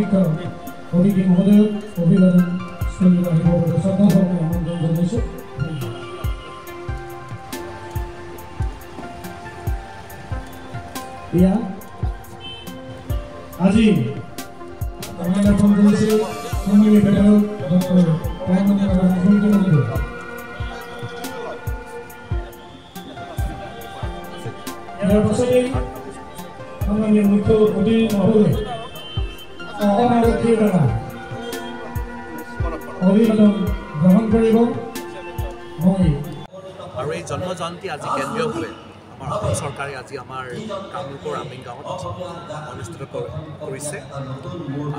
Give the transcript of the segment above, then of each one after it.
সমীক্ষক অভিজ্ঞ মহোদয়ক অভিবাদন স্থলীলৈ আহিব বাবে শ্ৰদ্ধাপূৰ্বক আমন্ত্ৰণ জনাইছোঁ। আজি আমাৰ ফোন কৰিছে সন্মানীয় বিধায়ক ডক্টৰ পৰমানন্দ মহোদয়। ইয়াৰ পাছতেই সন্মানীয় মুখ্য অতিথি মহোদয় অসমাৰক্ষীৰ দ্বাৰা অভিবাদন গ্ৰহণ কৰিব। আৰু এই জন্ম জয়ন্তী আজি কেন্দ্ৰীয়ভাৱে আমাৰ অসম চৰকাৰে আজি আমাৰ কামৰূপৰ আমিন গাঁৱত অনুষ্ঠিত কৰিছে।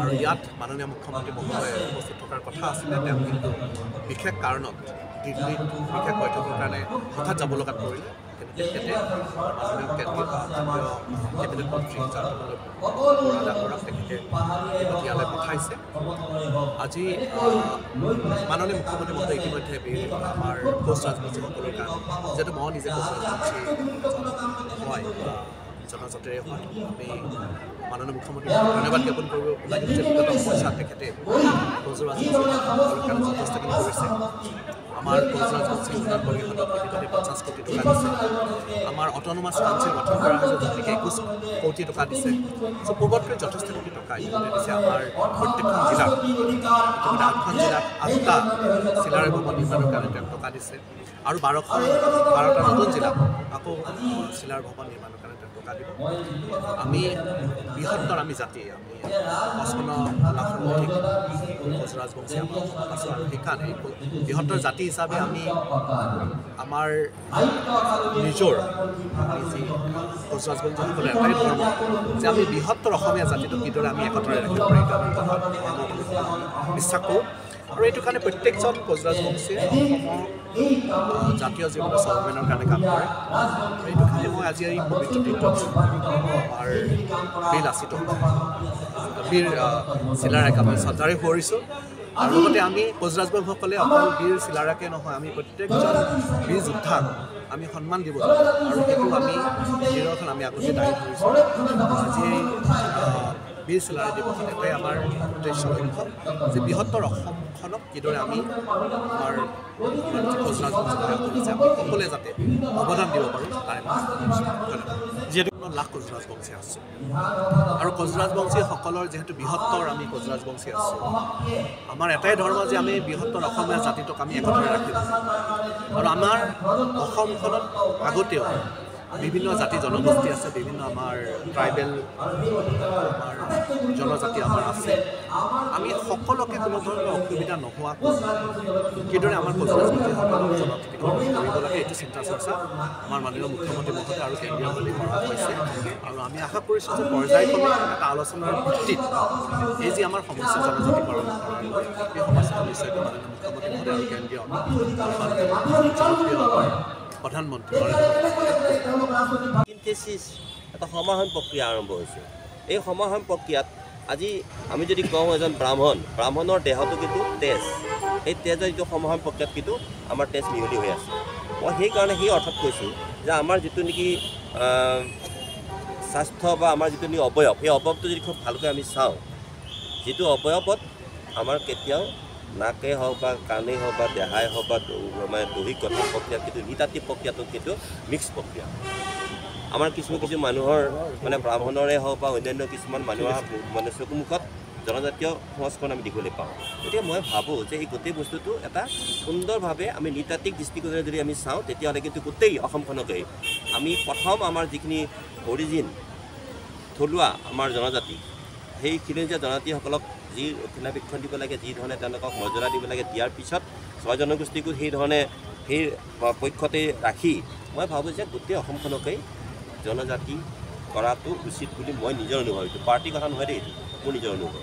আৰু ইয়াত মাননীয় মুখ্যমন্ত্ৰী মহোদয়ে উপস্থিত থকাৰ কথা আছিলে, তেওঁ কিন্তু বিশেষ কাৰণত দিল্লীত বিশেষ বৈঠকৰ কাৰণে হঠাৎ যাব লগাত পৰিলে। তেখেতে মাননীয় কেবিনেট মন্ত্ৰী ডাঙৰক তেখেতে ইয়ালৈ পঠাইছে। আজি মাননীয় মুখ্যমন্ত্ৰী মহোদয় ইতিমধ্যে আমাৰ কোচ ৰাজবংশীসকলৰ কাৰণে, যিহেতু মই নিজে কোচ ৰাজবংশী হয় জনজাতিৰে হয়, আমি মাননীয় মুখ্যমন্ত্ৰীক ধন্যবাদ জ্ঞাপন কৰিব লাগিব যে বিগত সময়ছোৱাত তেখেতে কোচ ৰাজবংশীসকলৰ কাৰণে যথেষ্টখিনি কৰিছে। আমাৰ কোচ ৰাজবংশী উন্নয়ন পৰিষদক ইতিমধ্যে 50 কোটি টকা দিছে। আমাৰ অট'নমাছ কাউন্সিল গঠন কৰা হৈছে, য'ত 21 কোটি টকা দিছে। চ' পূৰ্বতকৈ যথেষ্টখিনি টকা ইতিমধ্যে দিছে। আমাৰ প্ৰত্যেকখন জিলাত ইতিমধ্যে 8খন জিলাত 8টা চিলাৰায় ভৱন নিৰ্মাণৰ কাৰণে তেওঁ টকা দিছে। আৰু 12টা নতুন জিলাত আকৌ চিলাৰ ভৱন নিৰ্মাণৰ কাৰণে তেওঁ টকা দিব। আমি বৃহত্তৰ জাতি, আমি 55 লাখৰ অধিক কোচ ৰাজবংশী আমাৰ আছে। আৰু সেইকাৰণে বৃহত্তৰ জাতি হিচাপে আমি আমাৰ নিজৰ যি কোচ ৰাজবংশীসকলে এটাই ধৰ্ম যে আমি বৃহত্তৰ অসমীয়া জাতিটোক কিদৰে আমি একত্ৰে ৰাখিব পাৰি, আমি বিশ্বাস কৰোঁ। আৰু এইটো কাৰণে প্ৰত্যেকজন কোচ ৰাজবংশীয়ে অসমৰ জাতীয় জীৱনৰ স্বাভিমানৰ কাৰণে কাম কৰে। এইটো কাৰণে মই আজি এই পবিত্ৰ দিনটোত আমাৰ বীৰ লাচিত বীৰ চিলাৰায়ক আমি শ্ৰদ্ধাৰে সোঁৱৰিছোঁ। আৰু লগতে আমি কোচ ৰাজবংশীসকলে অকল বীৰ চিলাৰায়কে নহয়, আমি প্ৰত্যেকজন বীৰ যোদ্ধাক আমি সন্মান দিব লাগিব। আৰু সেইটো আমি নিদৰ্শন আমি আগতে দাঙি ধৰিছোঁ। আজি বীৰ চিলাৰায় দিৱসত এটাই আমাৰ উদ্দেশ্য লক্ষ্য যে বৃহত্তৰ অসমখনক কিদৰে আমি আমাৰ কোচ ৰাজবংশীসকলে আমি সকলোৱে যাতে অৱদান দিব পাৰোঁ তাৰে যিহেতু লাখ কোচ ৰাজবংশী আছোঁ। আৰু কোচ ৰাজবংশীসকলৰ যিহেতু বৃহত্তৰ আমি কোচ ৰাজবংশী আছোঁ, আমাৰ এটাই ধৰ্ম যে আমি বৃহত্তৰ অসমীয়া জাতিটোক আমি একত্ৰে ৰাখিব। আৰু আমাৰ অসমখনত আগতেও বিভিন্ন জাতি জনগোষ্ঠী আছে, বিভিন্ন আমাৰ ট্ৰাইবেল আমাৰ জনজাতি আমাৰ আছে। আমি সকলোকে কোনো ধৰণৰ অসুবিধা নোহোৱাকৈ কিদৰে আমাৰ কোচ ৰাজবংশীসকলক জনজাতিকৰণ কৰিব লাগে, এইটো চিন্তা চৰ্চা আমাৰ মাননীয় মুখ্যমন্ত্ৰী মহোদয় আৰু কেন্দ্ৰীয় মন্ত্ৰী কৰা হৈছে। আৰু আমি আশা কৰিছোঁ যে পৰ্যায়ক্ৰমে এটা আলোচনাৰ ভিত্তিত এই যি আমাৰ সমস্যা জনজাতিকৰণ কৰাৰ এই সমস্যাটো নিশ্চয়কৈ মাননীয় মুখ্যমন্ত্ৰী মহোদয় আৰু কেন্দ্ৰীয় প্ৰধানমন্ত্ৰী এটা সমাধান প্ৰক্ৰিয়া আৰম্ভ হৈছে। এই সমাধান প্ৰক্ৰিয়াত আজি আমি যদি কওঁ এজন ব্ৰাহ্মণৰ দেহটো কিন্তু তেজ, এই তেজৰ যিটো সমাধান প্ৰক্ৰিয়াত কিন্তু আমাৰ তেজ মিহলি হৈ আছে। মই সেইকাৰণে সেই অৰ্থত কৈছোঁ যে আমাৰ যিটো নেকি স্বাস্থ্য বা আমাৰ যিটো নেকি অৱয়ৱ, সেই অৱয়ৱটো যদি খুব ভালকৈ আমি চাওঁ, যিটো অৱয়ৱত আমাৰ কেতিয়াও নাকেই হওক বা কাণেই হওক বা দেহাই হওক বা মানে দৈহিক গঠন প্ৰক্ৰিয়া কিন্তু নৃতাত্ত্বিক প্ৰক্ৰিয়াটো কিন্তু মিক্স প্ৰক্ৰিয়া। আমাৰ কিছু মানুহৰ মানে ব্ৰাহ্মণৰে হওক বা অন্যান্য কিছুমান মানুহৰ মানে চকুমুখত জনজাতীয় সংস্কৰণ আমি দেখিবলৈ পাওঁ। গতিকে মই ভাবোঁ যে এই গোটেই বস্তুটো এটা সুন্দৰভাৱে আমি নৃতাত্ত্বিক দৃষ্টিকোণেৰে যদি আমি চাওঁ, তেতিয়াহ'লে কিন্তু গোটেই অসমখনকেই আমি প্ৰথম আমাৰ যিখিনি অৰিজিন থলুৱা আমাৰ জনজাতি, সেই খিলঞ্জীয়া জনজাতিসকলক যি ৰক্ষণাবেক্ষণ দিব লাগে, যি ধৰণে তেওঁলোকক মৰ্যাদা দিব লাগে, দিয়াৰ পিছত ছয় জনগোষ্ঠীকো সেই ধৰণে সেই পক্ষতে ৰাখি মই ভাবোঁ যে গোটেই অসমখনকেই জনজাতি কৰাটো উচিত বুলি মই নিজৰ অনুভৱ, এইটো পাৰ্টিৰ কথা নহয় দেই, এইটো মোৰ নিজৰ অনুভৱ।